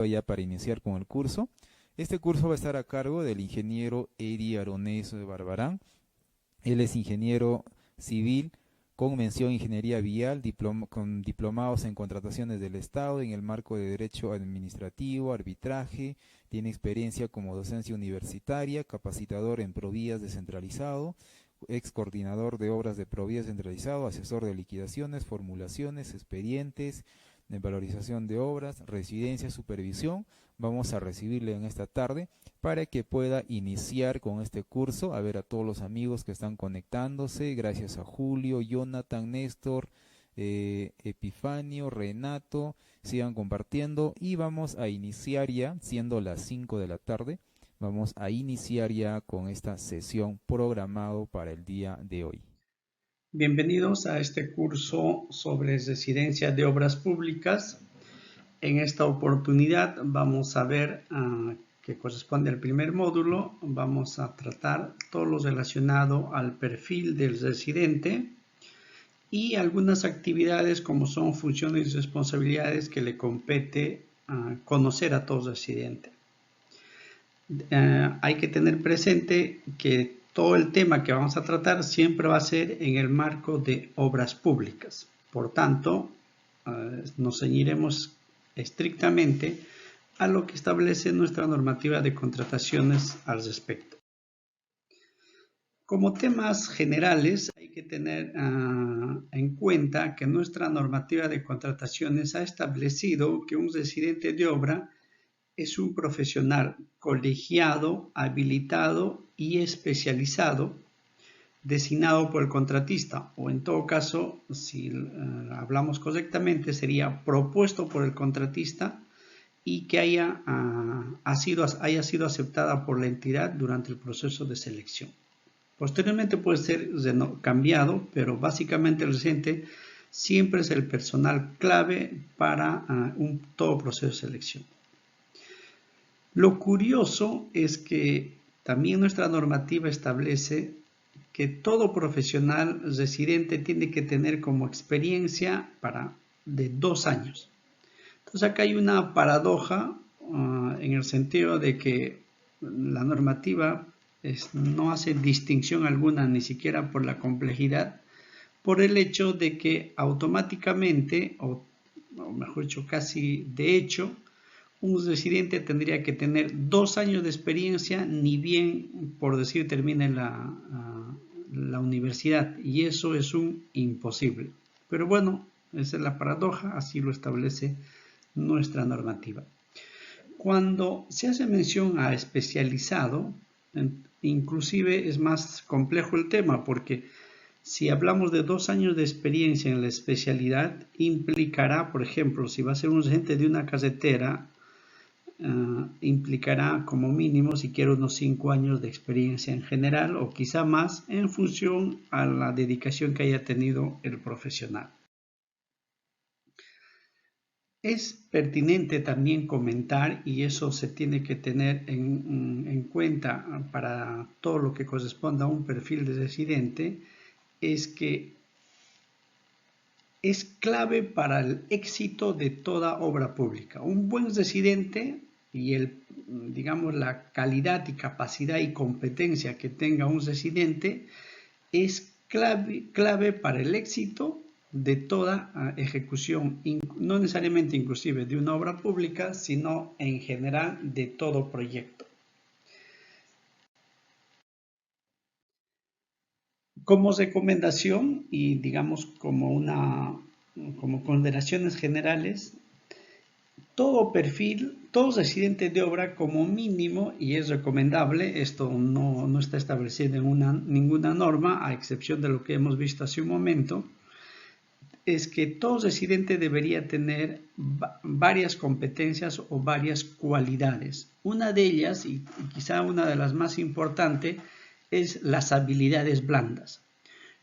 ya para iniciar con el curso. Este curso va a estar a cargo del ingeniero Eddie Aroneso de Barbarán. Él es ingeniero civil con mención en ingeniería vial, con diplomados en contrataciones del Estado en el marco de derecho administrativo, arbitraje, tiene experiencia como docencia universitaria, capacitador en Provías descentralizado, ex coordinador de obras de Provías centralizado, asesor de liquidaciones, formulaciones, expedientes, de valorización de obras, residencia, supervisión. Vamos a recibirle en esta tarde para que pueda iniciar con este curso. A ver a todos los amigos que están conectándose, gracias a Julio, Jonathan, Néstor, Epifanio, Renato, sigan compartiendo y vamos a iniciar ya, siendo las 5 de la tarde, vamos a iniciar ya con esta sesión programado para el día de hoy. Bienvenidos a este curso sobre residencia de obras públicas. En esta oportunidad vamos a ver que corresponde al primer módulo. Vamos a tratar todo lo relacionado al perfil del residente y algunas actividades como son funciones y responsabilidades que le compete conocer a todo residente. Hay que tener presente que todo el tema que vamos a tratar siempre va a ser en el marco de obras públicas. Por tanto, nos ceñiremos estrictamente a lo que establece nuestra normativa de contrataciones al respecto. Como temas generales, hay que tener en cuenta que nuestra normativa de contrataciones ha establecido que un residente de obra es un profesional colegiado, habilitado y especializado designado por el contratista, o en todo caso, si hablamos correctamente, sería propuesto por el contratista y que haya sido aceptada por la entidad durante el proceso de selección. Posteriormente puede ser cambiado, pero básicamente el residente siempre es el personal clave para todo proceso de selección. Lo curioso es que también nuestra normativa establece que todo profesional residente tiene que tener como experiencia de 2 años. Entonces acá hay una paradoja en el sentido de que la normativa no hace distinción alguna, ni siquiera por la complejidad, por el hecho de que automáticamente, o mejor dicho, casi de hecho, un residente tendría que tener 2 años de experiencia, ni bien, por decir, termine la universidad, y eso es un imposible. Pero bueno, esa es la paradoja, así lo establece nuestra normativa. Cuando se hace mención a especializado, inclusive es más complejo el tema, porque si hablamos de 2 años de experiencia en la especialidad, implicará, por ejemplo, si va a ser un residente de una carretera, implicará como mínimo, si quiero, unos 5 años de experiencia en general, o quizá más, en función a la dedicación que haya tenido el profesional. Es pertinente también comentar, y eso se tiene que tener en cuenta para todo lo que corresponda a un perfil de residente, es que es clave para el éxito de toda obra pública. Un buen residente y la calidad y capacidad y competencia que tenga un residente es clave para el éxito de toda ejecución, no necesariamente inclusive de una obra pública, sino en general de todo proyecto. Como recomendación y digamos como consideraciones generales, todo residente de obra como mínimo, y es recomendable, esto no está establecido en ninguna norma, a excepción de lo que hemos visto hace un momento, es que todo residente debería tener varias competencias o varias cualidades. Una de ellas, y quizá una de las más importantes, es las habilidades blandas.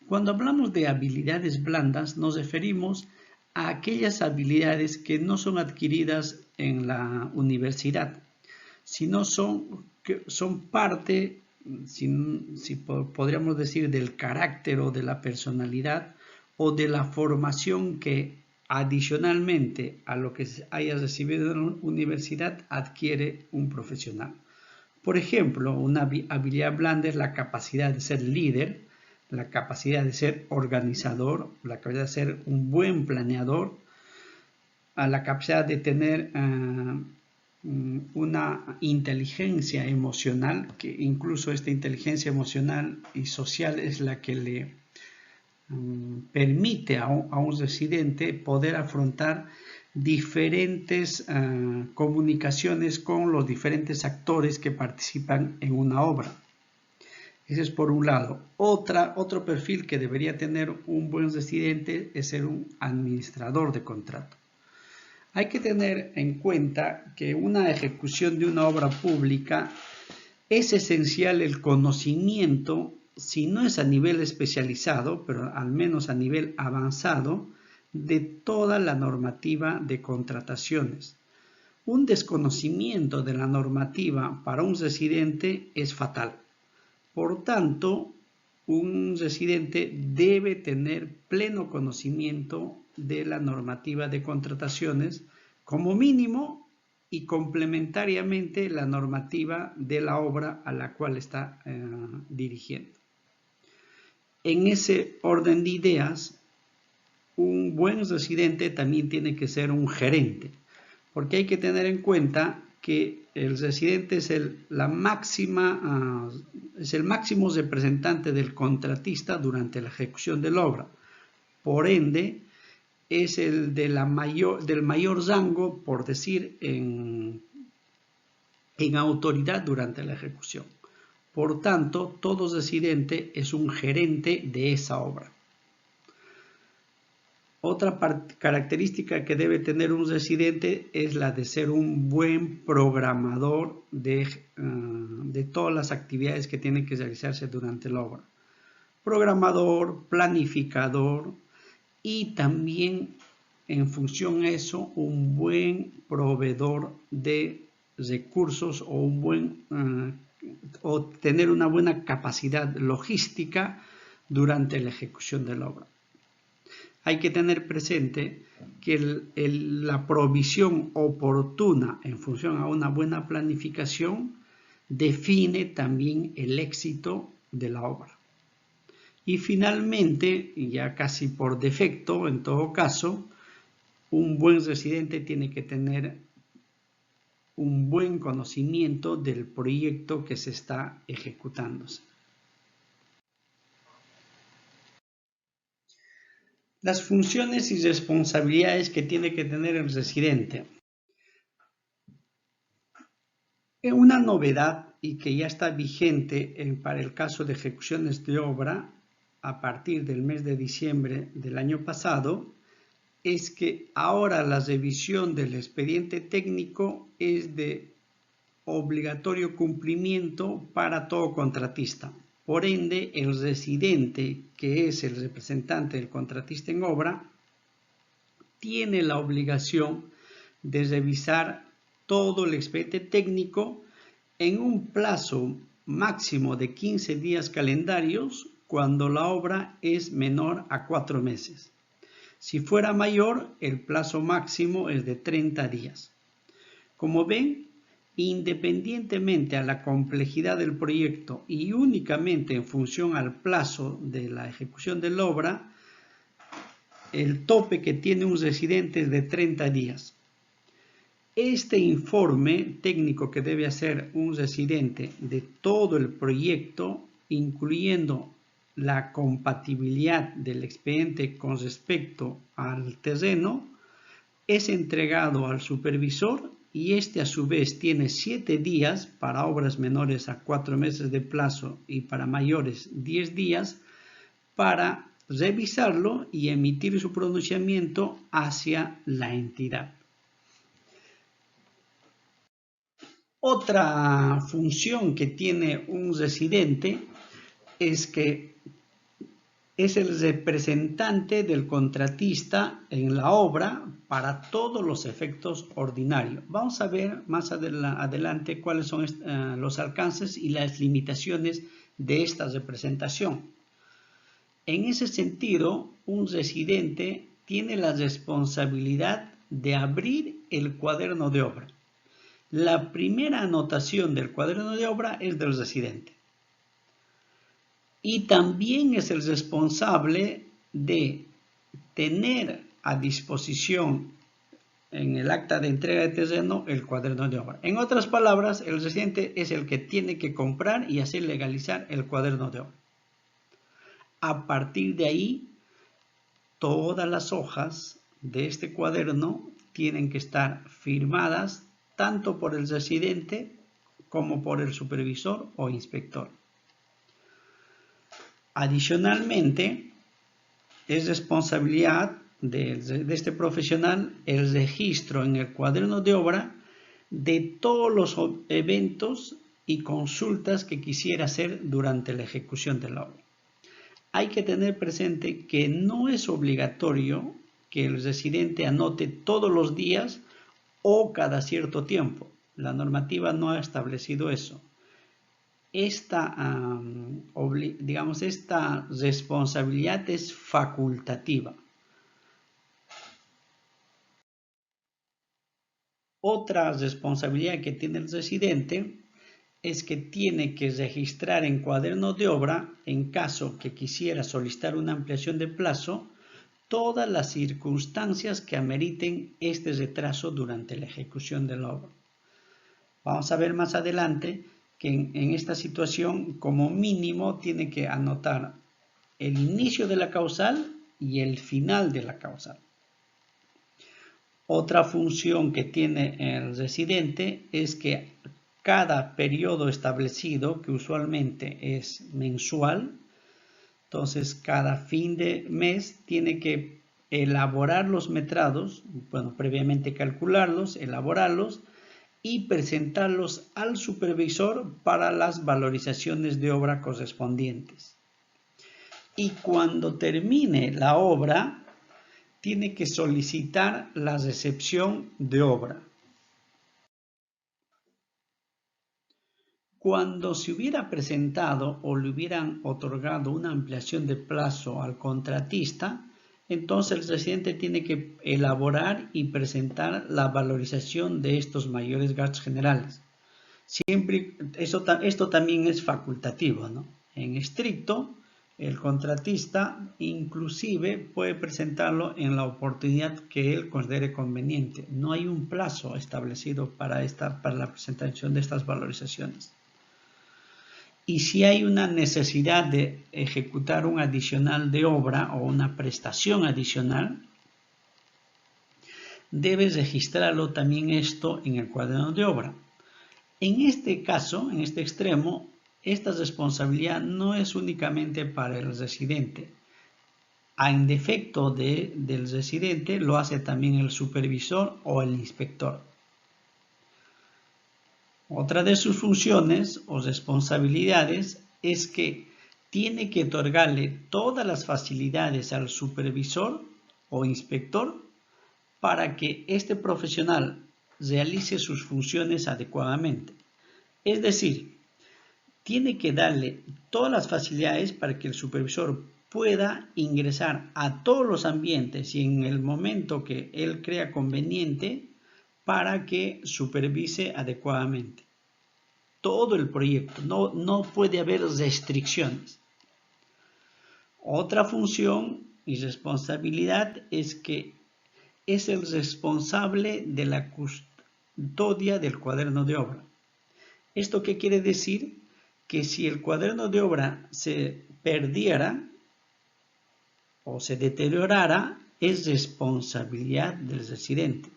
Cuando hablamos de habilidades blandas, nos referimos a aquellas habilidades que no son adquiridas en la universidad, sino son parte, si podríamos decir, del carácter o de la personalidad o de la formación que adicionalmente a lo que haya recibido en la universidad, adquiere un profesional. Por ejemplo, una habilidad blanda es la capacidad de ser líder, la capacidad de ser organizador, la capacidad de ser un buen planeador, la capacidad de tener una inteligencia emocional, que incluso esta inteligencia emocional y social es la que le permite a un residente poder afrontar diferentes comunicaciones con los diferentes actores que participan en una obra. Ese es por un lado. Otro perfil que debería tener un buen residente es ser un administrador de contrato. Hay que tener en cuenta que una ejecución de una obra pública es esencial el conocimiento, si no es a nivel especializado, pero al menos a nivel avanzado, de toda la normativa de contrataciones. Un desconocimiento de la normativa para un residente es fatal. Por tanto, un residente debe tener pleno conocimiento de la normativa de contrataciones, como mínimo, y complementariamente la normativa de la obra a la cual está dirigiendo. En ese orden de ideas, un buen residente también tiene que ser un gerente, porque hay que tener en cuenta que el residente es el máximo representante del contratista durante la ejecución de la obra. Por ende, es el del mayor rango, por decir, en autoridad durante la ejecución. Por tanto, todo residente es un gerente de esa obra. Otra característica que debe tener un residente es la de ser un buen programador de todas las actividades que tienen que realizarse durante la obra. Programador, planificador y también, en función a eso, un buen proveedor de recursos o tener una buena capacidad logística durante la ejecución de la obra. Hay que tener presente que la provisión oportuna en función a una buena planificación define también el éxito de la obra. Y finalmente, ya casi por defecto, en todo caso, un buen residente tiene que tener un buen conocimiento del proyecto que se está ejecutándose. Las funciones y responsabilidades que tiene que tener el residente. Una novedad y que ya está vigente para el caso de ejecuciones de obra a partir del mes de diciembre del año pasado es que ahora la revisión del expediente técnico es de obligatorio cumplimiento para todo contratista. Por ende, el residente, que es el representante del contratista en obra, tiene la obligación de revisar todo el expediente técnico en un plazo máximo de 15 días calendarios cuando la obra es menor a 4 meses. Si fuera mayor, el plazo máximo es de 30 días. Como ven, independientemente a la complejidad del proyecto y únicamente en función al plazo de la ejecución de la obra, el tope que tiene un residente es de 30 días. Este informe técnico que debe hacer un residente de todo el proyecto, incluyendo la compatibilidad del expediente con respecto al terreno, es entregado al supervisor y este a su vez tiene 7 días para obras menores a 4 meses de plazo y para mayores 10 días para revisarlo y emitir su pronunciamiento hacia la entidad. Otra función que tiene un residente es que es el representante del contratista en la obra para todos los efectos ordinarios. Vamos a ver más adelante cuáles son los alcances y las limitaciones de esta representación. En ese sentido, un residente tiene la responsabilidad de abrir el cuaderno de obra. La primera anotación del cuaderno de obra es del residente. Y también es el responsable de tener a disposición en el acta de entrega de terreno el cuaderno de obra. En otras palabras, el residente es el que tiene que comprar y hacer legalizar el cuaderno de obra. A partir de ahí, todas las hojas de este cuaderno tienen que estar firmadas tanto por el residente como por el supervisor o inspector. Adicionalmente, es responsabilidad de este profesional el registro en el cuaderno de obra de todos los eventos y consultas que quisiera hacer durante la ejecución de la obra. Hay que tener presente que no es obligatorio que el residente anote todos los días o cada cierto tiempo. La normativa no ha establecido eso. Esta responsabilidad es facultativa. Otra responsabilidad que tiene el residente es que tiene que registrar en cuaderno de obra, en caso que quisiera solicitar una ampliación de plazo, todas las circunstancias que ameriten este retraso durante la ejecución de la obra. Vamos a ver más adelante que en esta situación, como mínimo, tiene que anotar el inicio de la causal y el final de la causal. Otra función que tiene el residente es que cada periodo establecido, que usualmente es mensual, entonces cada fin de mes tiene que elaborar los metrados, previamente calcularlos, elaborarlos y presentarlos al supervisor para las valorizaciones de obra correspondientes. Y cuando termine la obra, tiene que solicitar la recepción de obra. Cuando se hubiera presentado o le hubieran otorgado una ampliación de plazo al contratista, entonces el residente tiene que elaborar y presentar la valorización de estos mayores gastos generales. Esto también es facultativo, ¿no? En estricto, el contratista inclusive puede presentarlo en la oportunidad que él considere conveniente. No hay un plazo establecido para la presentación de estas valorizaciones. Y si hay una necesidad de ejecutar un adicional de obra o una prestación adicional, debes registrarlo también esto en el cuaderno de obra. En este caso, en este extremo, esta responsabilidad no es únicamente para el residente. En defecto del residente lo hace también el supervisor o el inspector. Otra de sus funciones o responsabilidades es que tiene que otorgarle todas las facilidades al supervisor o inspector para que este profesional realice sus funciones adecuadamente. Es decir, tiene que darle todas las facilidades para que el supervisor pueda ingresar a todos los ambientes y en el momento que él crea conveniente para que supervise adecuadamente todo el proyecto. No puede haber restricciones. Otra función y responsabilidad es que es el responsable de la custodia del cuaderno de obra. ¿Esto qué quiere decir? Que si el cuaderno de obra se perdiera o se deteriorara, es responsabilidad del residente.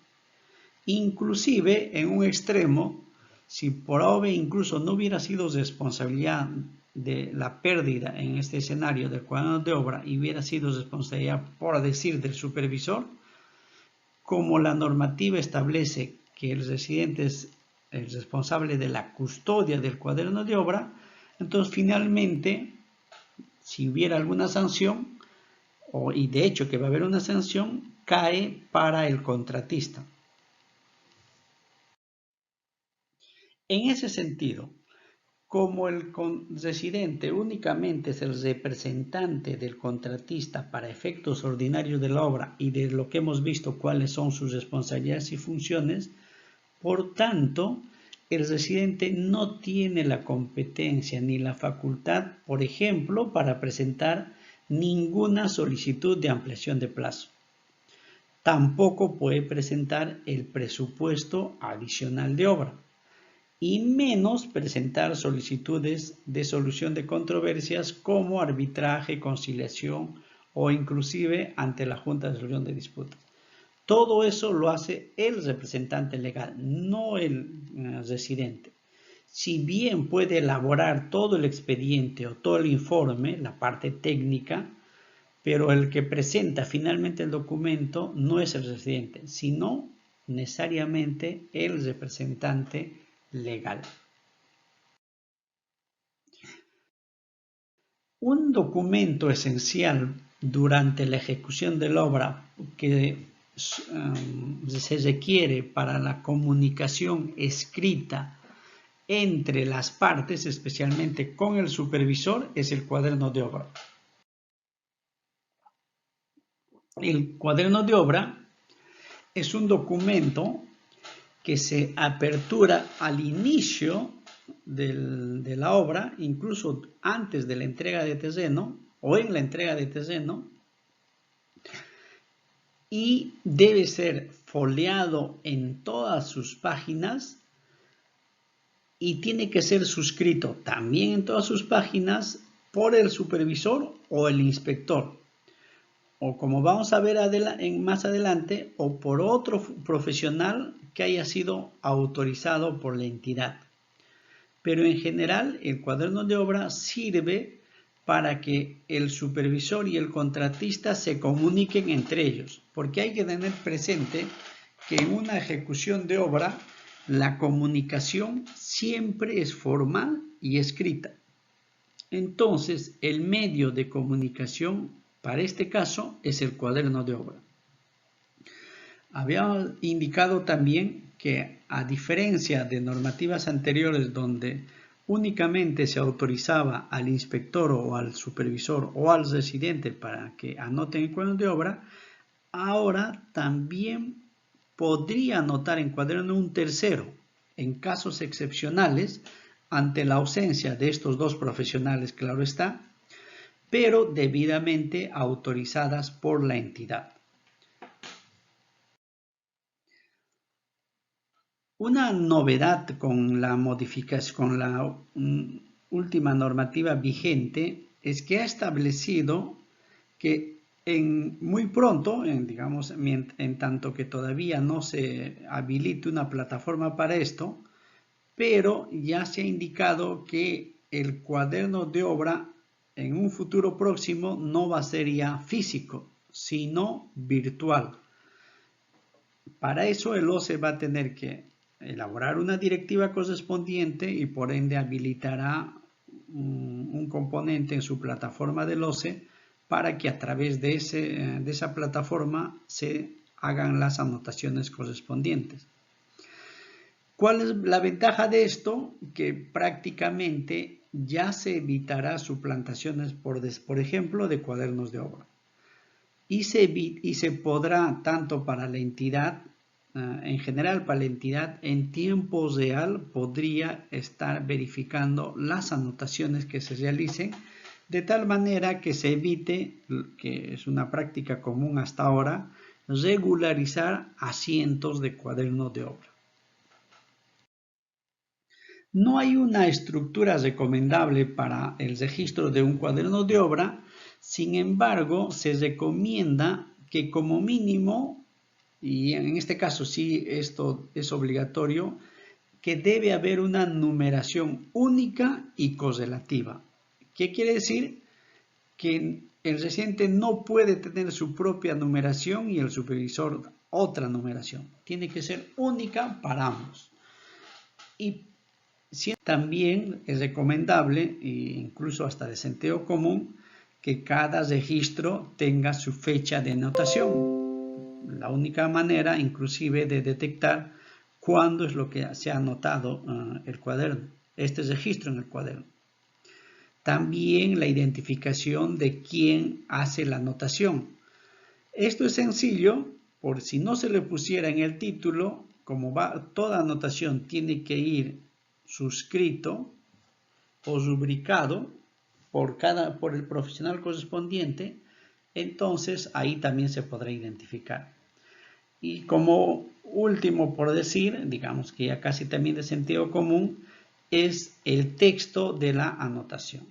Inclusive, en un extremo, si por obra incluso no hubiera sido responsabilidad de la pérdida en este escenario del cuaderno de obra y hubiera sido responsabilidad, por decir, del supervisor, como la normativa establece que el residente es el responsable de la custodia del cuaderno de obra, entonces finalmente, si hubiera alguna sanción, y de hecho que va a haber una sanción, cae para el contratista. En ese sentido, Como el residente únicamente es el representante del contratista para efectos ordinarios de la obra y de lo que hemos visto cuáles son sus responsabilidades y funciones, por tanto, el residente no tiene la competencia ni la facultad, por ejemplo, para presentar ninguna solicitud de ampliación de plazo. Tampoco puede presentar el presupuesto adicional de obra y menos presentar solicitudes de solución de controversias como arbitraje, conciliación o inclusive ante la Junta de Resolución de Disputas. Todo eso lo hace el representante legal, no el residente. Si bien puede elaborar todo el expediente o todo el informe, la parte técnica, pero el que presenta finalmente el documento no es el residente, sino necesariamente el representante legal. Un documento esencial durante la ejecución de la obra que se requiere para la comunicación escrita entre las partes, especialmente con el supervisor, es el cuaderno de obra. El cuaderno de obra es un documento que se apertura al inicio de la obra, incluso antes de la entrega de terreno o en la entrega de terreno, y debe ser foliado en todas sus páginas y tiene que ser suscrito también en todas sus páginas por el supervisor o el inspector, o como vamos a ver más adelante, o por otro profesional que haya sido autorizado por la entidad. Pero en general el cuaderno de obra sirve para que el supervisor y el contratista se comuniquen entre ellos, porque hay que tener presente que en una ejecución de obra la comunicación siempre es formal y escrita. Entonces, el medio de comunicación para este caso es el cuaderno de obra. Habíamos indicado también que, a diferencia de normativas anteriores donde únicamente se autorizaba al inspector o al supervisor o al residente para que anoten el cuaderno de obra, ahora también podría anotar en cuaderno un tercero en casos excepcionales ante la ausencia de estos dos profesionales, claro está, pero debidamente autorizadas por la entidad. Una novedad con la modificación, con la última normativa vigente, es que ha establecido que muy pronto, digamos, en tanto que todavía no se habilite una plataforma para esto, pero ya se ha indicado que el cuaderno de obra en un futuro próximo no va a ser ya físico, sino virtual. Para eso el OCE va a tener que elaborar una directiva correspondiente y por ende habilitará un componente en su plataforma del OCE para que a través de esa plataforma se hagan las anotaciones correspondientes. ¿Cuál es la ventaja de esto? Que prácticamente ya se evitará suplantaciones, por ejemplo, de cuadernos de obra. Y se podrá, tanto para la entidad, en general para la entidad, en tiempo real podría estar verificando las anotaciones que se realicen, de tal manera que se evite, que es una práctica común hasta ahora, regularizar a cientos de cuadernos de obra. No hay una estructura recomendable para el registro de un cuaderno de obra, sin embargo, se recomienda que como mínimo, y en este caso sí esto es obligatorio, que debe haber una numeración única y correlativa. ¿Qué quiere decir? Que el residente no puede tener su propia numeración y el supervisor otra numeración. Tiene que ser única para ambos. Y también es recomendable, e incluso hasta de sentido común, que cada registro tenga su fecha de anotación. La única manera, inclusive, de detectar cuándo es lo que se ha anotado el cuaderno. este registro en el cuaderno. También la identificación de quién hace la anotación. Esto es sencillo, por si no se le pusiera en el título, como toda anotación tiene que ir suscrito o rubricado por el profesional correspondiente, entonces ahí también se podrá identificar. Y como último por decir, digamos que ya casi también de sentido común, es el texto de la anotación.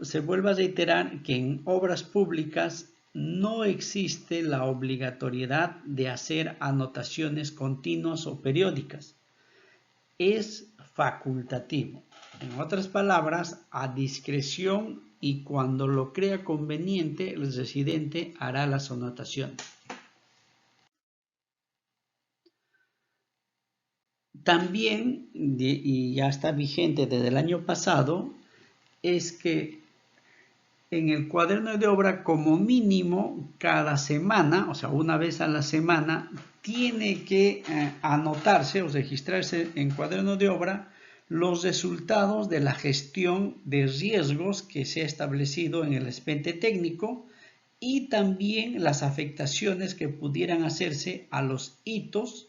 Se vuelve a reiterar que en obras públicas no existe la obligatoriedad de hacer anotaciones continuas o periódicas. Es facultativo. En otras palabras, a discreción y cuando lo crea conveniente, el residente hará las anotaciones. También, y ya está vigente desde el año pasado, es que en el cuaderno de obra, como mínimo, cada semana, o sea, una vez a la semana, tiene que anotarse o registrarse en cuaderno de obra los resultados de la gestión de riesgos que se ha establecido en el expediente técnico y también las afectaciones que pudieran hacerse a los hitos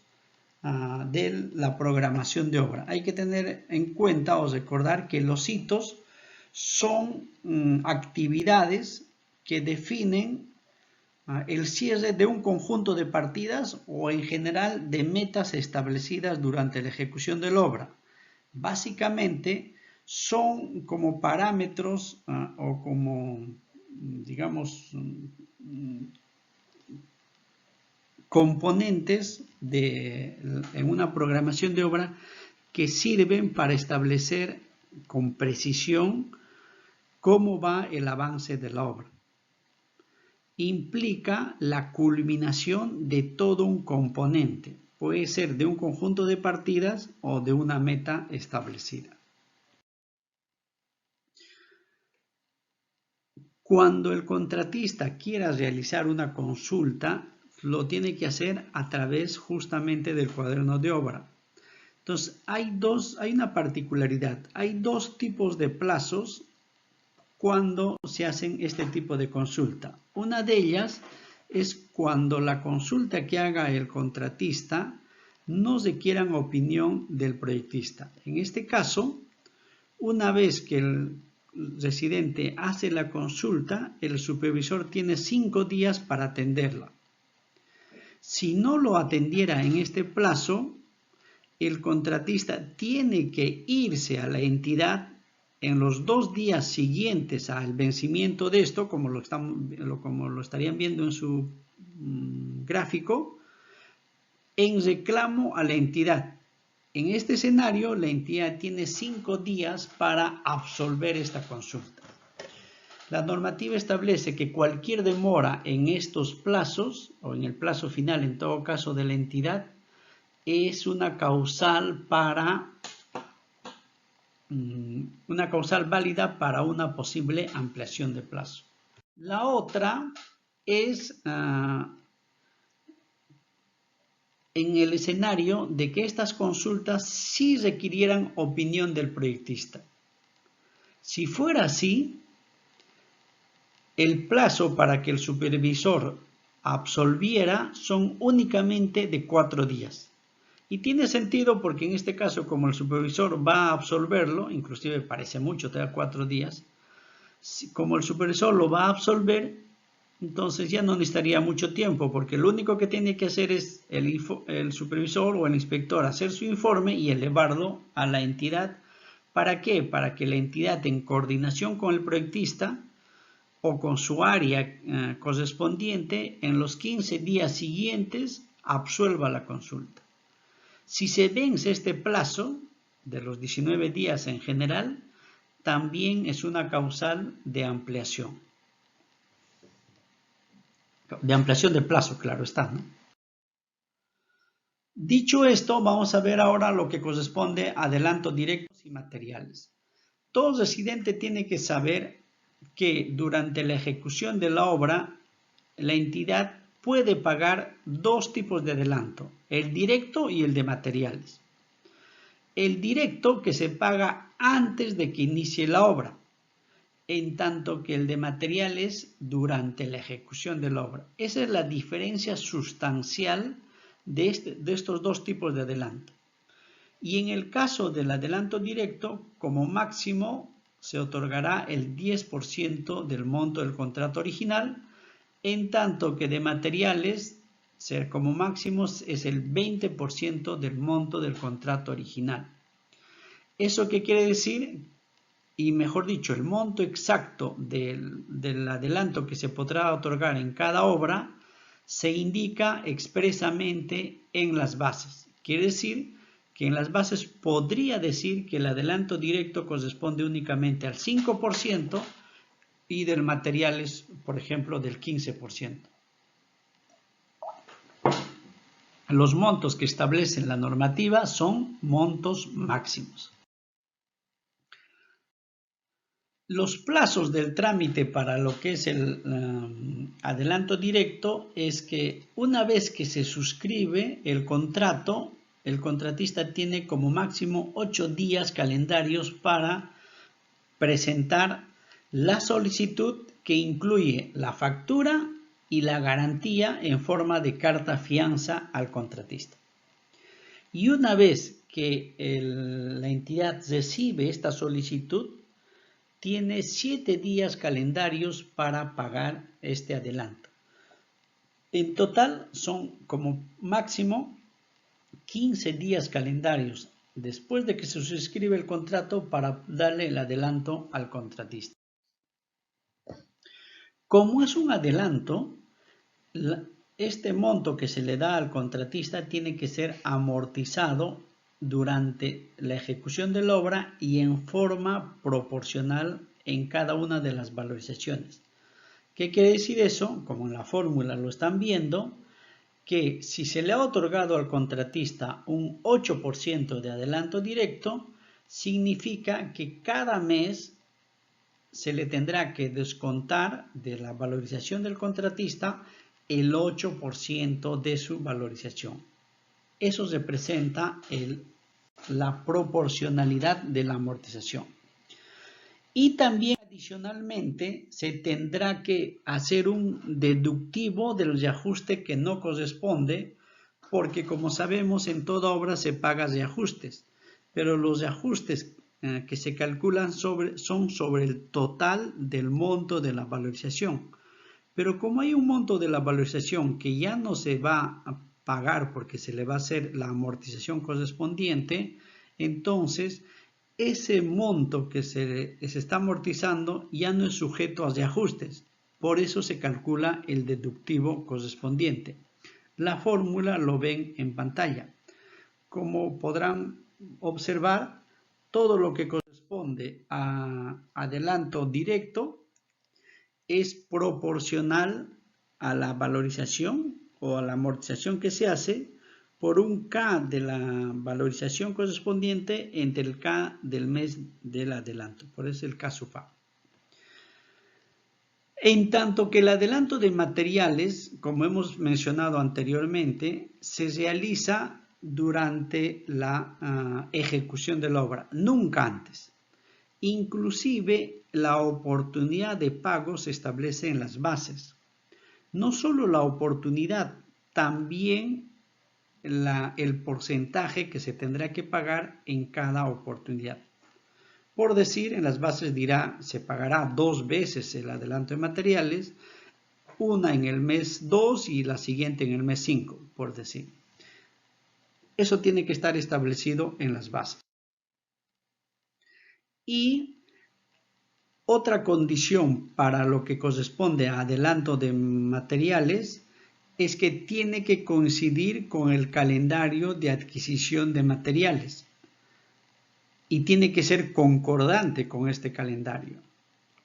de la programación de obra. Hay que tener en cuenta o recordar que los hitos son actividades que definen el cierre de un conjunto de partidas o en general de metas establecidas durante la ejecución de la obra. Básicamente son como parámetros o como, digamos, componentes en una programación de obra que sirven para establecer con precisión cómo va el avance de la obra. Implica la culminación de todo un componente. Puede ser de un conjunto de partidas o de una meta establecida. Cuando el contratista quiera realizar una consulta, lo tiene que hacer a través justamente del cuaderno de obra. Entonces, hay una particularidad. Hay dos tipos de plazos cuando se hacen este tipo de consulta. Una de ellas es cuando la consulta que haga el contratista no requieran opinión del proyectista. En este caso, una vez que el residente hace la consulta, el supervisor tiene 5 días para atenderla. Si no lo atendiera en este plazo, el contratista tiene que irse a la entidad en los 2 días siguientes al vencimiento de esto, como lo estarían viendo en su gráfico, en reclamo a la entidad. En este escenario, la entidad tiene 5 días para absolver esta consulta. La normativa establece que cualquier demora en estos plazos, o en el plazo final en todo caso de la entidad, es una causal válida para una posible ampliación de plazo. La otra es en el escenario de que estas consultas sí requirieran opinión del proyectista. Si fuera así, el plazo para que el supervisor absolviera son únicamente de 4 días. Y tiene sentido porque en este caso, como el supervisor va a absolverlo, inclusive parece mucho, te da 4 días, como el supervisor lo va a absolver, entonces ya no necesitaría mucho tiempo, porque lo único que tiene que hacer es el supervisor o el inspector hacer su informe y elevarlo a la entidad. ¿Para qué? Para que la entidad, en coordinación con el proyectista o con su área correspondiente, en los 15 días siguientes absuelva la consulta. Si se vence este plazo de los 19 días en general, también es una causal de ampliación. De ampliación de plazo, claro está, ¿no? Dicho esto, vamos a ver ahora lo que corresponde a adelantos directos y materiales. Todo residente tiene que saber que durante la ejecución de la obra, la entidad puede pagar 2 tipos de adelanto, el directo y el de materiales. el directo que se paga antes de que inicie la obra, en tanto que el de materiales durante la ejecución de la obra. Esa es la diferencia sustancial de estos dos tipos de adelanto. Y en el caso del adelanto directo, como máximo se otorgará el 10% del monto del contrato original, en tanto que de materiales, como máximo es el 20% del monto del contrato original. ¿Eso qué quiere decir? Y mejor dicho, el monto exacto del adelanto que se podrá otorgar en cada obra se indica expresamente en las bases. Quiere decir que en las bases podría decir que el adelanto directo corresponde únicamente al 5% y del materiales, por ejemplo, del 15%. Los montos que establece la normativa son montos máximos. Los plazos del trámite para lo que es el adelanto directo es que una vez que se suscribe el contrato, el contratista tiene como máximo 8 días calendarios para presentar la solicitud que incluye la factura y la garantía en forma de carta fianza al contratista. Y una vez que la entidad recibe esta solicitud, tiene 7 días calendarios para pagar este adelanto. En total son como máximo 15 días calendarios después de que se suscribe el contrato para darle el adelanto al contratista. Como es un adelanto, este monto que se le da al contratista tiene que ser amortizado durante la ejecución de la obra y en forma proporcional en cada una de las valorizaciones. ¿Qué quiere decir eso? Como en la fórmula lo están viendo, que si se le ha otorgado al contratista un 8% de adelanto directo, significa que cada mes se le tendrá que descontar de la valorización del contratista el 8% de su valorización. Eso representa la proporcionalidad de la amortización. Y también adicionalmente se tendrá que hacer un deductivo del reajuste que no corresponde, porque como sabemos en toda obra se pagan reajustes, pero los reajustes que se calculan son sobre el total del monto de la valorización. Pero como hay un monto de la valorización que ya no se va a pagar porque se le va a hacer la amortización correspondiente, entonces ese monto que se está amortizando ya no es sujeto a reajustes. Por eso se calcula el deductivo correspondiente. La fórmula lo ven en pantalla. Como podrán observar, todo lo que corresponde a adelanto directo es proporcional a la valorización o a la amortización que se hace por un K de la valorización correspondiente entre el K del mes del adelanto. Por eso el K sub A. En tanto que el adelanto de materiales, como hemos mencionado anteriormente, se realiza durante la ejecución de la obra, nunca antes. Inclusive la oportunidad de pago se establece en las bases. No solo la oportunidad, también el porcentaje que se tendrá que pagar en cada oportunidad. Por decir, en las bases dirá, se pagará 2 veces el adelanto de materiales, una en el mes 2 y la siguiente en el mes 5, por decir. Eso tiene que estar establecido en las bases. Y otra condición para lo que corresponde a adelanto de materiales es que tiene que coincidir con el calendario de adquisición de materiales y tiene que ser concordante con este calendario.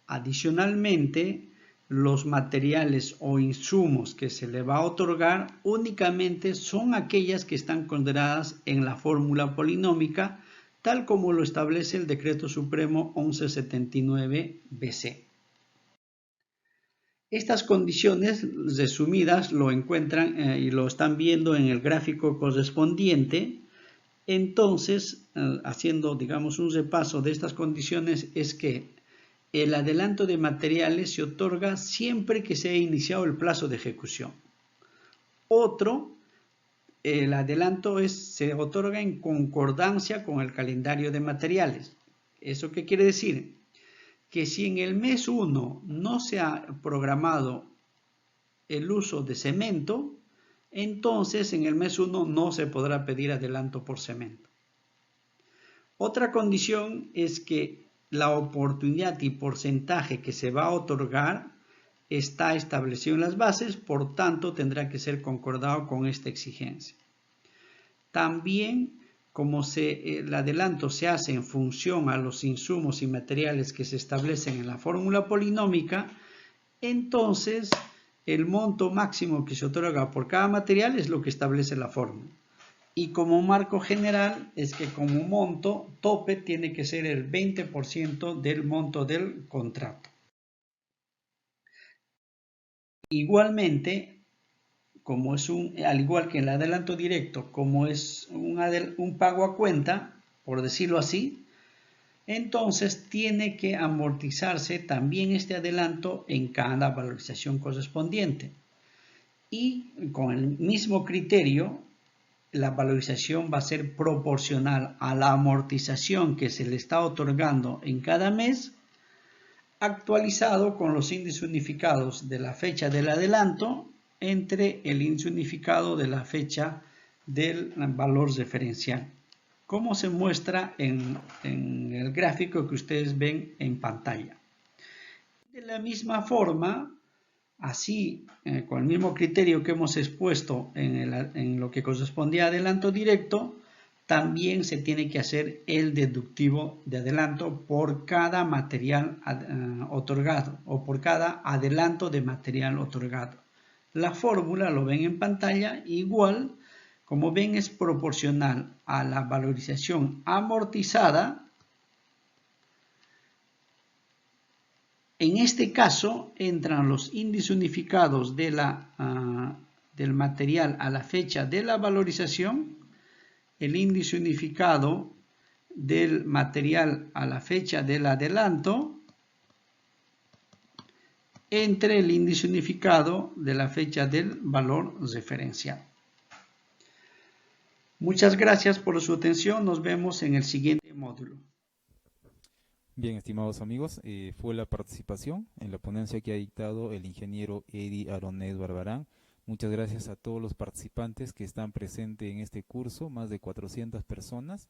Adicionalmente, los materiales o insumos que se le va a otorgar únicamente son aquellas que están consideradas en la fórmula polinómica, tal como lo establece el Decreto Supremo 1179-BC. Estas condiciones resumidas lo encuentran y lo están viendo en el gráfico correspondiente, Entonces, haciendo, digamos, un repaso de estas condiciones, es que el adelanto de materiales se otorga siempre que se haya iniciado el plazo de ejecución. Otro, el adelanto se otorga en concordancia con el calendario de materiales. ¿Eso qué quiere decir? Que si en el mes 1 no se ha programado el uso de cemento, entonces en el mes 1 no se podrá pedir adelanto por cemento. Otra condición es que la oportunidad y porcentaje que se va a otorgar está establecido en las bases, por tanto tendrá que ser concordado con esta exigencia. También, como el adelanto se hace en función a los insumos y materiales que se establecen en la fórmula polinómica, entonces el monto máximo que se otorga por cada material es lo que establece la fórmula. Y como marco general es que como monto tope tiene que ser el 20% del monto del contrato. Igualmente, al igual que el adelanto directo, como es un pago a cuenta, por decirlo así, entonces tiene que amortizarse también este adelanto en cada valorización correspondiente. Y con el mismo criterio, la valorización va a ser proporcional a la amortización que se le está otorgando en cada mes, actualizado con los índices unificados de la fecha del adelanto entre el índice unificado de la fecha del valor referencial, como se muestra en el gráfico que ustedes ven en pantalla. De la misma forma, así, con el mismo criterio que hemos expuesto en lo que correspondía a adelanto directo, también se tiene que hacer el deductivo de adelanto por cada material otorgado o por cada adelanto de material otorgado. La fórmula, lo ven en pantalla, igual, como ven, es proporcional a la valorización amortizada. En este caso entran los índices unificados del material a la fecha de la valorización, el índice unificado del material a la fecha del adelanto, entre el índice unificado de la fecha del valor referencial. Muchas gracias por su atención. Nos vemos en el siguiente módulo. Bien, estimados amigos, fue la participación en la ponencia que ha dictado el ingeniero Eddie Aronés Barbarán. Muchas gracias a todos los participantes que están presentes en este curso, más de 400 personas.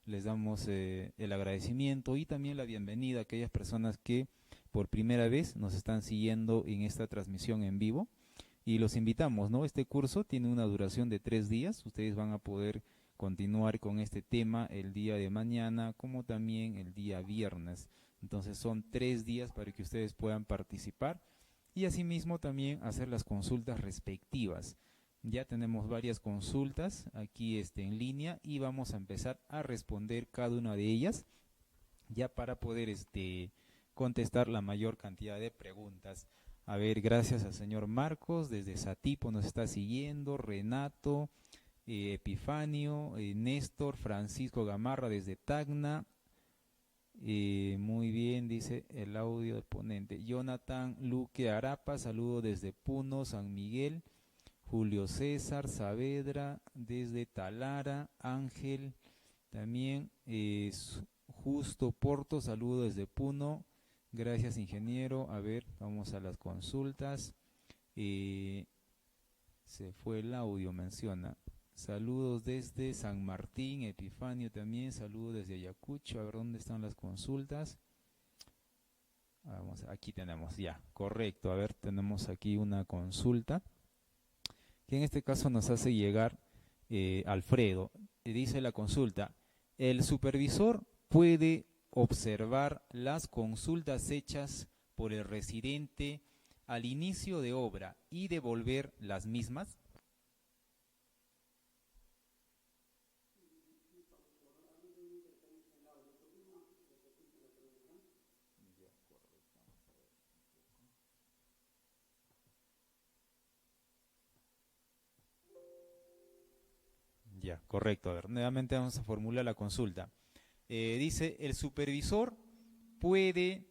Les damos el agradecimiento y también la bienvenida a aquellas personas que por primera vez nos están siguiendo en esta transmisión en vivo. Y los invitamos, ¿no? Este curso tiene una duración de 3 días. Ustedes van a poder continuar con este tema el día de mañana como también el día viernes. Entonces son 3 días para que ustedes puedan participar y asimismo también hacer las consultas respectivas. Ya tenemos varias consultas aquí en línea y vamos a empezar a responder cada una de ellas ya para poder contestar la mayor cantidad de preguntas. A ver, gracias al señor Marcos, desde Satipo nos está siguiendo, Renato, Epifanio, Néstor, Francisco Gamarra desde Tacna. Muy bien, dice el audio del ponente. Jonathan Luque Arapa, saludo desde Puno, San Miguel. Julio César Saavedra desde Talara. Ángel también. Justo Porto, saludo desde Puno. Gracias, ingeniero. A ver, vamos a las consultas. Se fue el audio, menciona. Saludos desde San Martín, Epifanio también, saludos desde Ayacucho. A ver dónde están las consultas. Vamos, aquí tenemos ya, correcto. A ver, tenemos aquí una consulta que en este caso nos hace llegar Alfredo. Dice la consulta: ¿el supervisor puede observar las consultas hechas por el residente al inicio de obra y devolver las mismas? Ya, correcto. A ver, nuevamente vamos a formular la consulta. Dice, el supervisor puede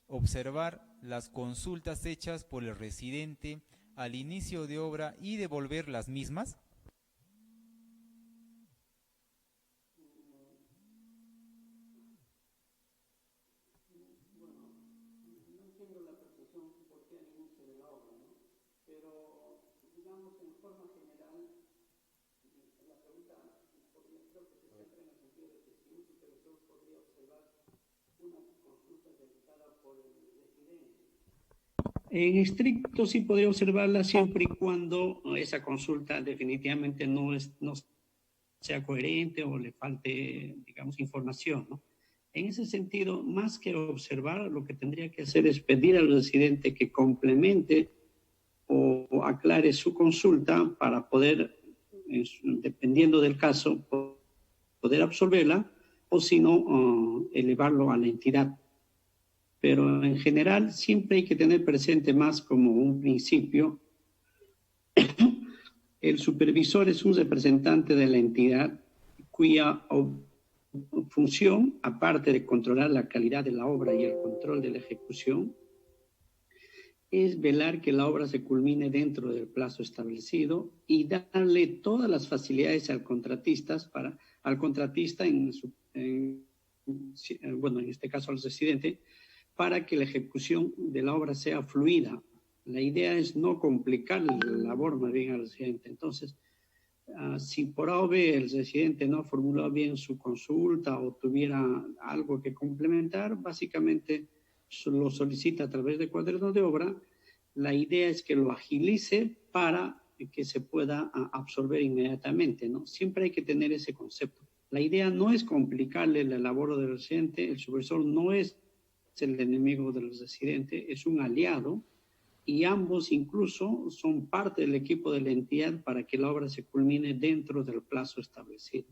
observar las consultas hechas por el residente al inicio de obra y devolver las mismas. En estricto sí podría observarla siempre y cuando esa consulta definitivamente no sea coherente o le falte, digamos, información, ¿no? En ese sentido, más que observar, lo que tendría que hacer es pedir al residente que complemente o aclare su consulta para poder, dependiendo del caso, poder absolverla o si no, elevarlo a la entidad. Pero en general siempre hay que tener presente más como un principio. El supervisor es un representante de la entidad cuya función, aparte de controlar la calidad de la obra y el control de la ejecución, es velar que la obra se culmine dentro del plazo establecido y darle todas las facilidades al contratista bueno, en este caso al residente, para que la ejecución de la obra sea fluida. La idea es no complicar la labor más bien al residente. Entonces, si por A o B el residente no formuló bien su consulta o tuviera algo que complementar, básicamente lo solicita a través de cuaderno de obra. La idea es que lo agilice para que se pueda absorber inmediatamente, ¿no? Siempre hay que tener ese concepto. La idea no es complicarle la labor del residente, el supervisor no es el enemigo del residente, es un aliado y ambos incluso son parte del equipo de la entidad para que la obra se culmine dentro del plazo establecido.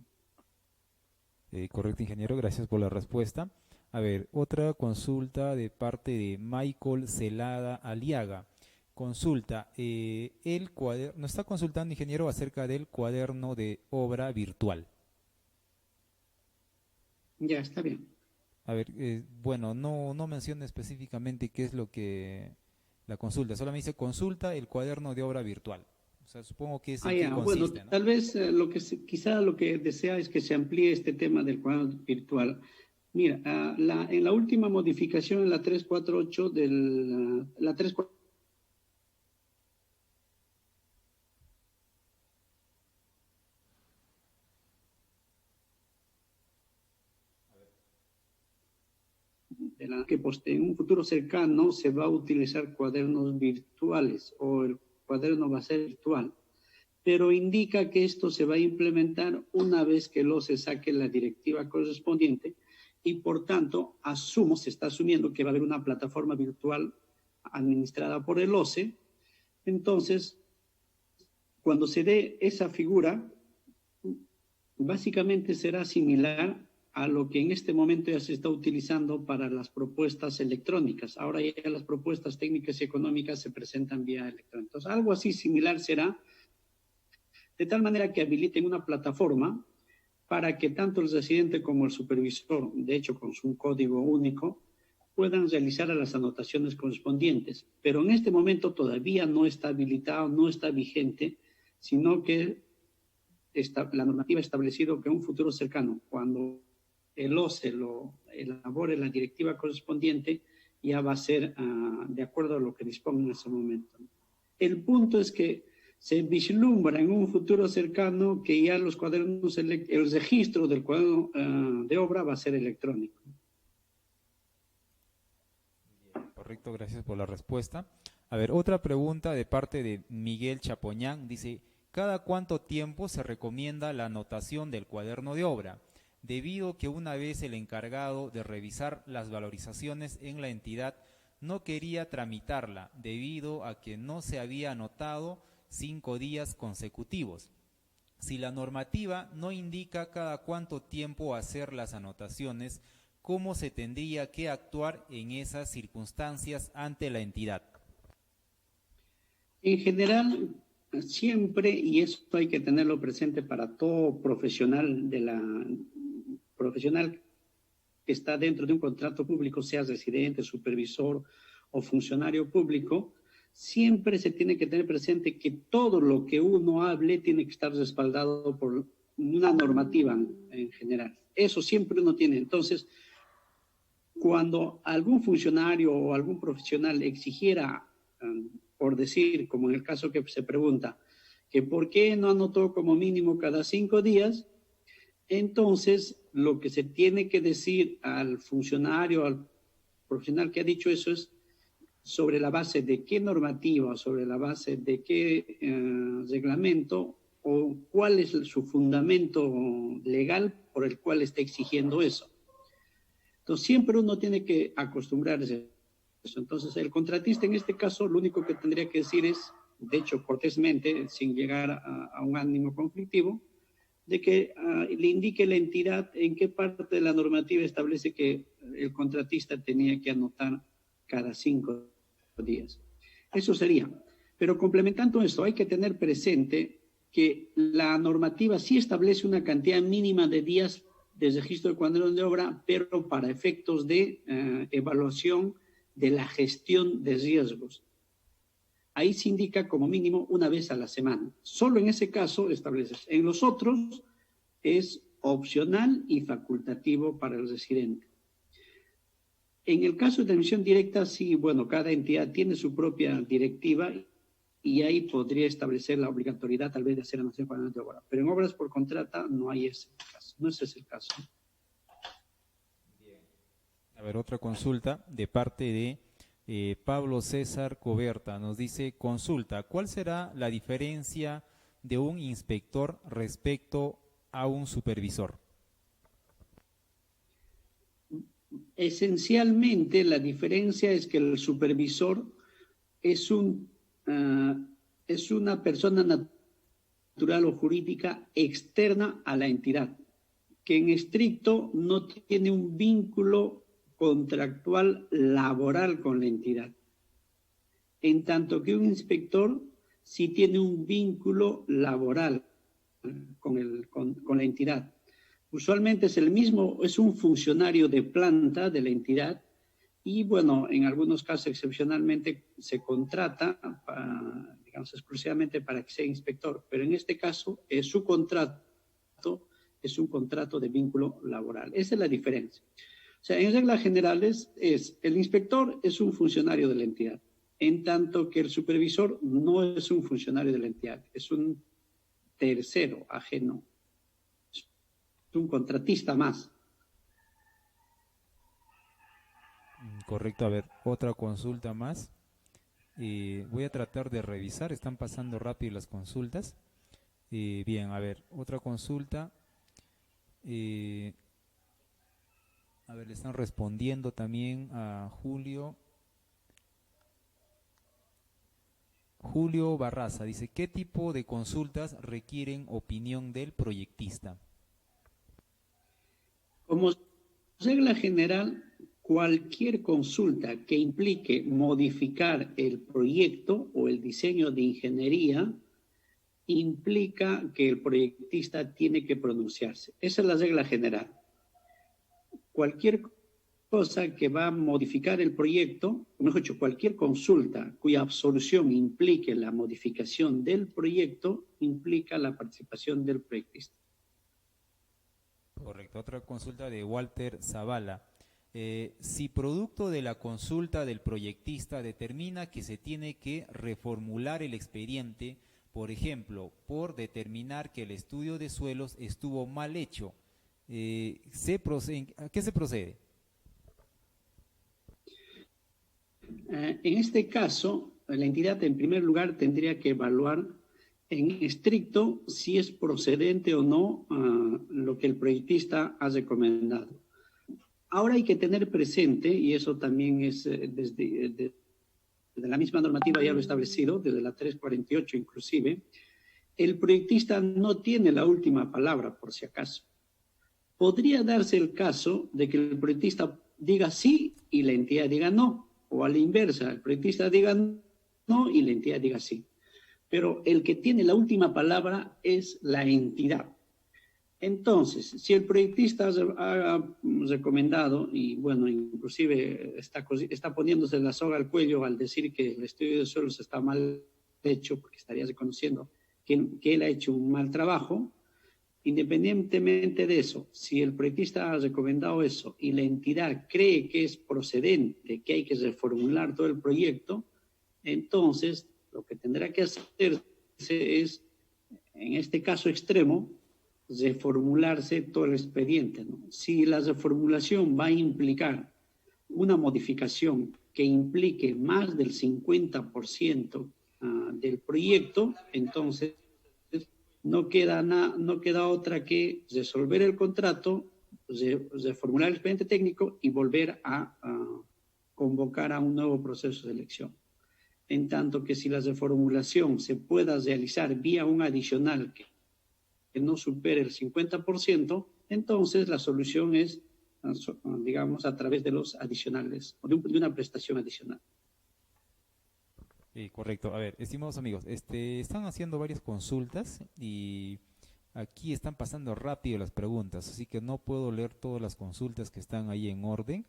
Correcto, ingeniero, gracias por la respuesta. A ver, otra consulta de parte de Michael Celada Aliaga. Consulta, nos está consultando, ingeniero, acerca del cuaderno de obra virtual. Ya, está bien. A ver, bueno, no menciona específicamente qué es lo que la consulta, solo me dice consulta el cuaderno de obra virtual. O sea, supongo que es en qué Bueno, consiste, ¿no? tal vez quizá lo que desea es que se amplíe este tema del cuaderno virtual. Mira, en la última modificación, en la 348 la 348 que en un futuro cercano se va a utilizar cuadernos virtuales o el cuaderno va a ser virtual, pero indica que esto se va a implementar una vez que el OCE saque la directiva correspondiente y por tanto se está asumiendo que va a haber una plataforma virtual administrada por el OCE. Entonces, cuando se dé esa figura, básicamente será similar a lo que en este momento ya se está utilizando para las propuestas electrónicas. Ahora ya las propuestas técnicas y económicas se presentan vía electrónica. Entonces, algo así similar será, de tal manera que habiliten una plataforma para que tanto el residente como el supervisor, de hecho con un código único, puedan realizar las anotaciones correspondientes. Pero en este momento todavía no está habilitado, no está vigente, sino que la normativa ha establecido que en un futuro cercano, cuando el OCE lo elabore la directiva correspondiente, ya va a ser de acuerdo a lo que disponga en ese momento. El punto es que se vislumbra en un futuro cercano que ya los cuadernos, el registro del cuaderno de obra va a ser electrónico. Correcto, gracias por la respuesta. A ver, otra pregunta de parte de Miguel Chapoñán. Dice, ¿cada cuánto tiempo se recomienda la anotación del cuaderno de obra? Debido que una vez el encargado de revisar las valorizaciones en la entidad no quería tramitarla debido a que no se había anotado 5 días consecutivos. Si la normativa no indica cada cuánto tiempo hacer las anotaciones, ¿cómo se tendría que actuar en esas circunstancias ante la entidad? En general, siempre, y eso hay que tenerlo presente para todo profesional profesional que está dentro de un contrato público, sea residente, supervisor o funcionario público, siempre se tiene que tener presente que todo lo que uno hable tiene que estar respaldado por una normativa en general. Eso siempre uno tiene. Entonces, cuando algún funcionario o algún profesional exigiera, por decir, como en el caso que se pregunta, que por qué no anotó como mínimo cada 5 días, entonces lo que se tiene que decir al funcionario, al profesional que ha dicho eso es sobre la base de qué normativa, sobre la base de qué reglamento o cuál es su fundamento legal por el cual está exigiendo eso. Entonces, siempre uno tiene que acostumbrarse a eso. Entonces, el contratista en este caso lo único que tendría que decir es, de hecho, cortésmente, sin llegar a un ánimo conflictivo, de que le indique la entidad en qué parte de la normativa establece que el contratista tenía que anotar cada 5 días. Eso sería. Pero complementando esto, hay que tener presente que la normativa sí establece una cantidad mínima de días de registro de cuadernos de obra, pero para efectos de evaluación de la gestión de riesgos. Ahí se indica como mínimo una vez a la semana. Solo en ese caso estableces. En los otros es opcional y facultativo para el residente. En el caso de emisión directa, sí, bueno, cada entidad tiene su propia directiva y ahí podría establecer la obligatoriedad tal vez de hacer anotación de cuadernos de obra. Pero en obras por contrata no hay ese caso, no ese es el caso. Bien. A ver, otra consulta de parte de Pablo César Coberta. Nos dice, consulta, ¿cuál será la diferencia de un inspector respecto a un supervisor? Esencialmente, la diferencia es que el supervisor es una persona natural o jurídica externa a la entidad, que en estricto no tiene un vínculo contractual laboral con la entidad, en tanto que un inspector sí tiene un vínculo laboral con la entidad. Usualmente es es un funcionario de planta de la entidad y, bueno, en algunos casos excepcionalmente se contrata, digamos, exclusivamente para que sea inspector, pero en este caso su contrato es un contrato de vínculo laboral. Esa es la diferencia. O sea, en reglas generales el inspector es un funcionario de la entidad, en tanto que el supervisor no es un funcionario de la entidad, es un tercero ajeno, es un contratista más. Correcto, a ver, otra consulta más. Voy a tratar de revisar, están pasando rápido las consultas. Bien, a ver, otra consulta. Eh, a ver, le están respondiendo también a Julio. Julio Barraza dice, ¿qué tipo de consultas requieren opinión del proyectista? Como regla general, cualquier consulta que implique modificar el proyecto o el diseño de ingeniería implica que el proyectista tiene que pronunciarse. Esa es la regla general. Cualquier cosa que va a modificar el proyecto, mejor dicho, cualquier consulta cuya absolución implique la modificación del proyecto, implica la participación del proyectista. Correcto, otra consulta de Walter Zavala. Si producto de la consulta del proyectista determina que se tiene que reformular el expediente, por ejemplo, por determinar que el estudio de suelos estuvo mal hecho, ¿a qué se procede? En este caso, la entidad en primer lugar tendría que evaluar en estricto si es procedente o no lo que el proyectista ha recomendado. Ahora hay que tener presente, y eso también es desde la misma normativa ya lo establecido, desde la 348 inclusive, el proyectista no tiene la última palabra, por si acaso. Podría darse el caso de que el proyectista diga sí y la entidad diga no, o a la inversa, el proyectista diga no y la entidad diga sí. pero el que tiene la última palabra es la entidad. Entonces, si el proyectista ha recomendado, y bueno, inclusive está poniéndose la soga al cuello al decir que el estudio de suelos está mal hecho, porque estaría reconociendo que él ha hecho un mal trabajo, independientemente de eso, si el proyectista ha recomendado eso y la entidad cree que es procedente, que hay que reformular todo el proyecto, entonces lo que tendrá que hacerse es, en este caso extremo, reformularse todo el expediente, ¿no? Si la reformulación va a implicar una modificación que implique más del 50% del proyecto, entonces no queda otra que resolver el contrato, reformular el expediente técnico y volver a convocar a un nuevo proceso de selección. En tanto que si la reformulación se pueda realizar vía un adicional que no supere el 50%, entonces la solución es, digamos, a través de los adicionales, o de una prestación adicional. Correcto. A ver, estimados amigos, están haciendo varias consultas y aquí están pasando rápido las preguntas, así que no puedo leer todas las consultas que están ahí en orden,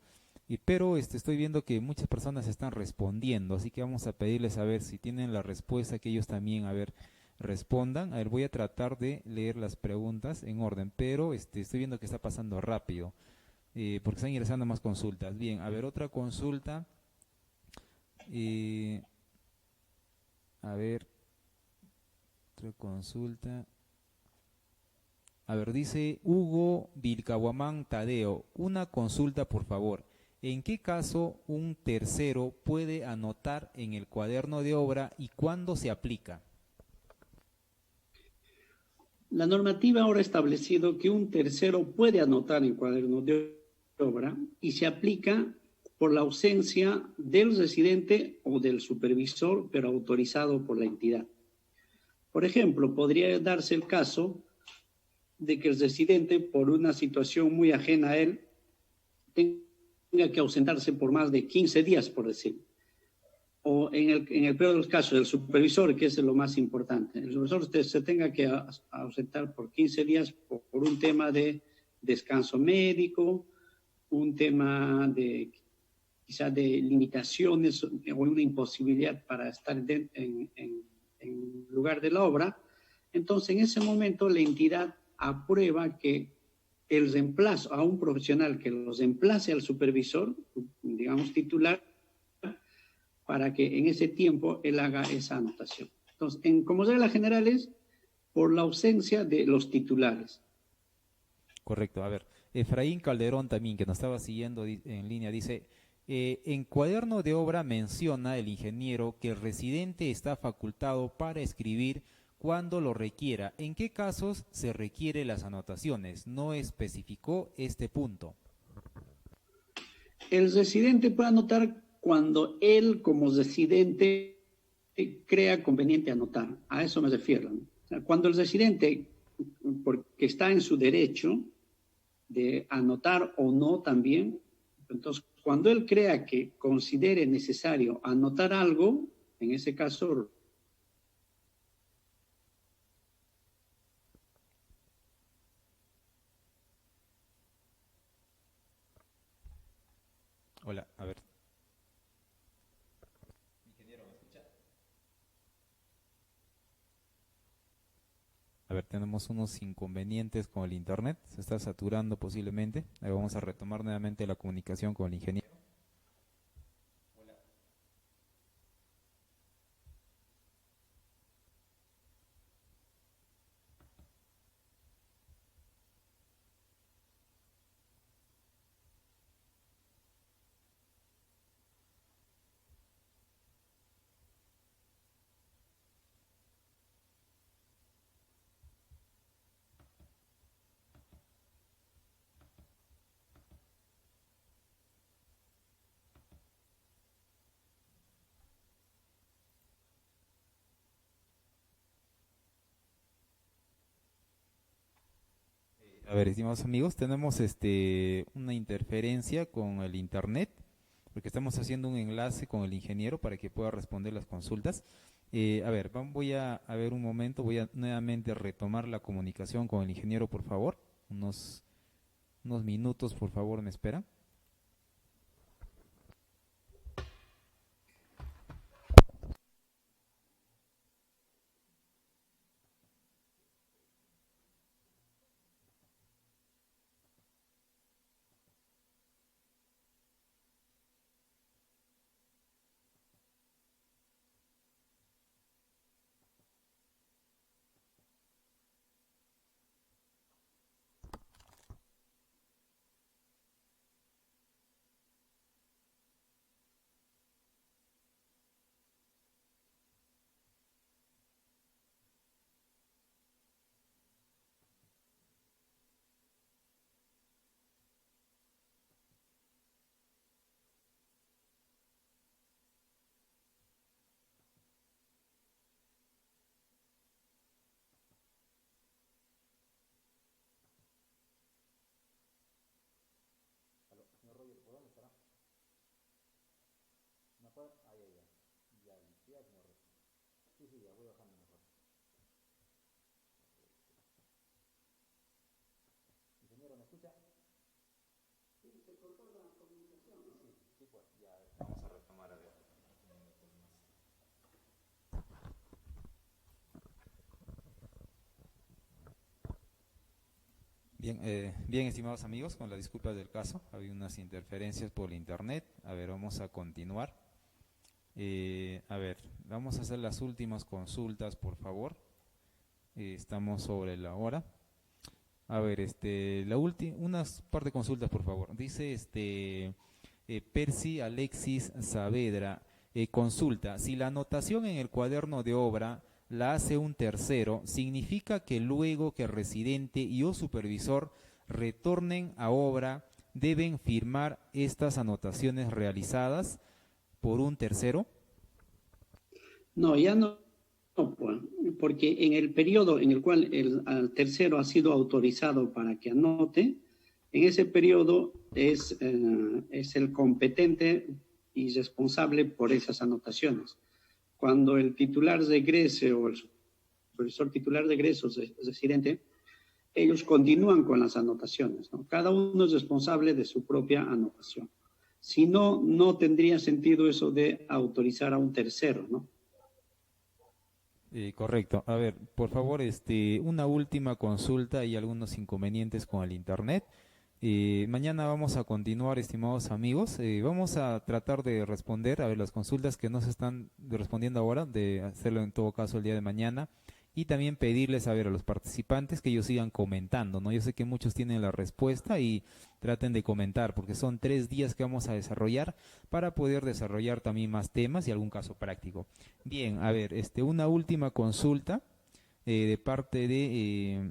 pero estoy viendo que muchas personas están respondiendo, así que vamos a pedirles a ver si tienen la respuesta, que ellos también, a ver, respondan. A ver, voy a tratar de leer las preguntas en orden, pero estoy viendo que está pasando rápido, porque están ingresando más consultas. Bien, a ver, otra consulta. eh, a ver, otra consulta. A ver, dice Hugo Vilcahuamán Tadeo, una consulta por favor. ¿En qué caso un tercero puede anotar en el cuaderno de obra y cuándo se aplica? La normativa ahora ha establecido que un tercero puede anotar en cuaderno de obra y se aplica por la ausencia del residente o del supervisor, pero autorizado por la entidad. Por ejemplo, podría darse el caso de que el residente, por una situación muy ajena a él, tenga que ausentarse por más de 15 días, por decir. O en el peor de los casos, el supervisor, que es lo más importante. El supervisor se tenga que ausentar por 15 días por un tema de descanso médico, un tema de quizá de limitaciones o una imposibilidad para estar en lugar de la obra. Entonces, en ese momento, la entidad aprueba que el reemplazo a un profesional que los reemplace al supervisor, digamos titular, para que en ese tiempo él haga esa anotación. Entonces, como regla general es por la ausencia de los titulares. Correcto, a ver, Efraín Calderón también, que nos estaba siguiendo en línea, dice, en cuaderno de obra menciona el ingeniero que el residente está facultado para escribir cuando lo requiera. ¿En qué casos se requiere las anotaciones? No especificó este punto. El residente puede anotar cuando él como residente crea conveniente anotar. A eso me refiero. O sea, cuando el residente, porque está en su derecho de anotar o no también, entonces cuando él crea que considere necesario anotar algo, en ese caso... Hola, a ver. A ver, tenemos unos inconvenientes con el internet, se está saturando posiblemente. Ahí vamos a retomar nuevamente la comunicación con el ingeniero. A ver, estimados amigos, tenemos una interferencia con el internet, porque estamos haciendo un enlace con el ingeniero para que pueda responder las consultas. A ver, voy a ver un momento, voy a nuevamente retomar la comunicación con el ingeniero, por favor. Unos minutos, por favor, me esperan. Vamos a retomar a ver. Bien, bien, estimados amigos, con las disculpas del caso, había unas interferencias por internet. A ver, vamos a continuar. A ver, vamos a hacer las últimas consultas, por favor. Estamos sobre la hora. A ver, unas par de consultas, por favor. Dice Percy Alexis Saavedra, consulta, si la anotación en el cuaderno de obra la hace un tercero, ¿significa que luego que el residente y o supervisor retornen a obra, deben firmar estas anotaciones realizadas por un tercero? No, ya no, pues, porque en el periodo en el cual el tercero ha sido autorizado para que anote, en ese periodo es el competente y responsable por esas anotaciones. Cuando el titular regrese o el supervisor titular regrese o residente, ellos continúan con las anotaciones, ¿no? Cada uno es responsable de su propia anotación. Si no, no tendría sentido eso de autorizar a un tercero, ¿no? Correcto. A ver, por favor, una última consulta. Hay algunos inconvenientes con el internet. Mañana vamos a continuar, estimados amigos. Vamos a tratar de responder a ver las consultas que no se están respondiendo ahora, de hacerlo en todo caso el día de mañana. Y también pedirles a ver a los participantes que ellos sigan comentando, ¿no? Yo sé que muchos tienen la respuesta y traten de comentar, porque son 3 días que vamos a desarrollar para poder desarrollar también más temas y algún caso práctico. Bien, a ver, una última consulta de parte de,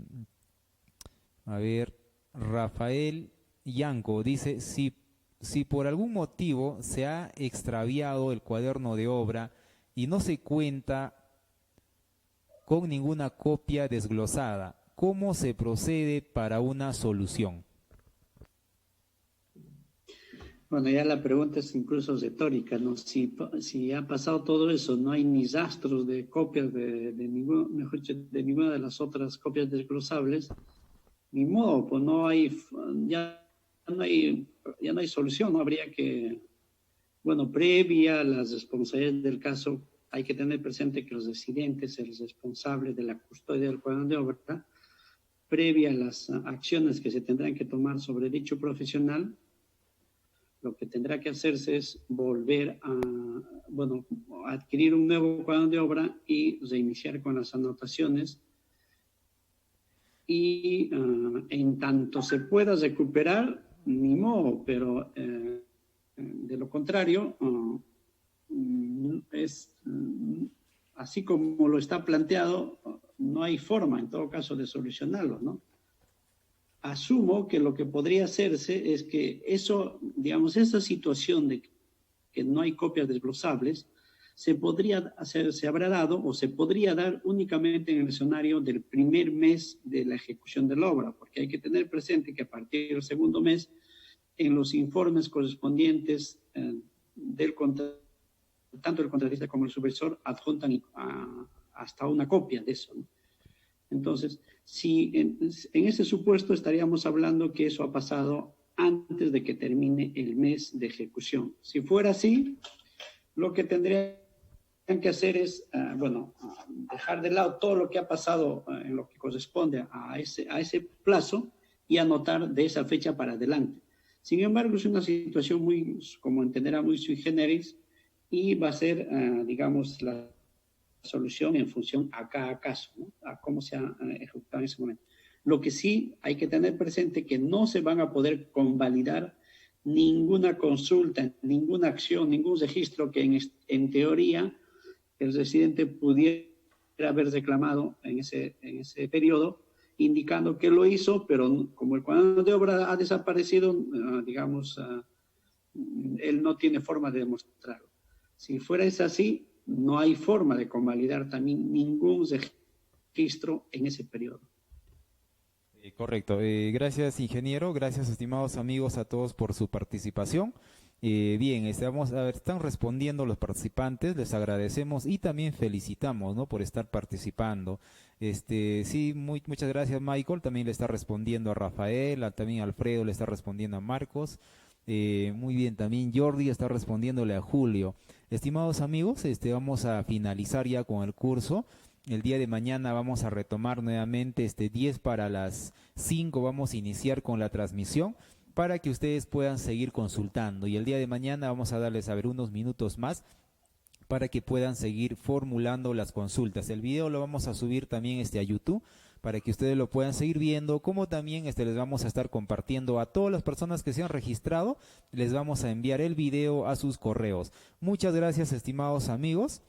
a ver, Rafael Yanco dice, si por algún motivo se ha extraviado el cuaderno de obra y no se cuenta con ninguna copia desglosada, ¿cómo se procede para una solución? Bueno, ya la pregunta es incluso retórica, ¿no? Si ha pasado todo eso, no hay ni rastros de copias mejor dicho, de ninguna de las otras copias desglosables, ni modo, pues ya no hay solución, ¿no? Habría que, bueno, previa a las responsabilidades del caso, hay que tener presente que los residentes, el responsable de la custodia del cuaderno de obra, previa a las acciones que se tendrán que tomar sobre dicho profesional, lo que tendrá que hacerse es volver a adquirir un nuevo cuaderno de obra y reiniciar con las anotaciones. Y en tanto se pueda recuperar, ni modo, pero de lo contrario, es así como lo está planteado, no hay forma en todo caso de solucionarlo, ¿no? Asumo que lo que podría hacerse es que eso, digamos, esa situación de que no hay copias desglosables, se habrá dado o se podría dar únicamente en el escenario del primer mes de la ejecución de la obra, porque hay que tener presente que a partir del segundo mes, en los informes correspondientes del contrato tanto el contratista como el supervisor adjuntan hasta una copia de eso, ¿no? Entonces, si en ese supuesto estaríamos hablando que eso ha pasado antes de que termine el mes de ejecución. Si fuera así, lo que tendrían que hacer es, dejar de lado todo lo que ha pasado en lo que corresponde a ese plazo y anotar de esa fecha para adelante. Sin embargo, es una situación muy, como entenderá, muy sui generis y va a ser, digamos, la solución en función a cada caso, ¿no? A cómo se ha ejecutado en ese momento. Lo que sí hay que tener presente que no se van a poder convalidar ninguna consulta, ninguna acción, ningún registro que en teoría el residente pudiera haber reclamado en ese periodo, indicando que lo hizo, pero como el cuaderno de obra ha desaparecido, él no tiene forma de demostrarlo. Si fuera así, no hay forma de convalidar también ningún registro en ese periodo. Correcto. Gracias, ingeniero. Gracias, estimados amigos, a todos por su participación. Bien, vamos a ver, están respondiendo los participantes, les agradecemos y también felicitamos, ¿no?, por estar participando. Sí, muchas gracias, Michael. También le está respondiendo a Rafael, también Alfredo le está respondiendo a Marcos. Muy bien, también Jordi está respondiéndole a Julio. Estimados amigos, vamos a finalizar ya con el curso. El día de mañana vamos a retomar nuevamente 10 para las 5, vamos a iniciar con la transmisión para que ustedes puedan seguir consultando. Y el día de mañana vamos a darles unos minutos más para que puedan seguir formulando las consultas. El video lo vamos a subir también a YouTube para que ustedes lo puedan seguir viendo, como también les vamos a estar compartiendo a todas las personas que se han registrado, les vamos a enviar el video a sus correos. Muchas gracias, estimados amigos.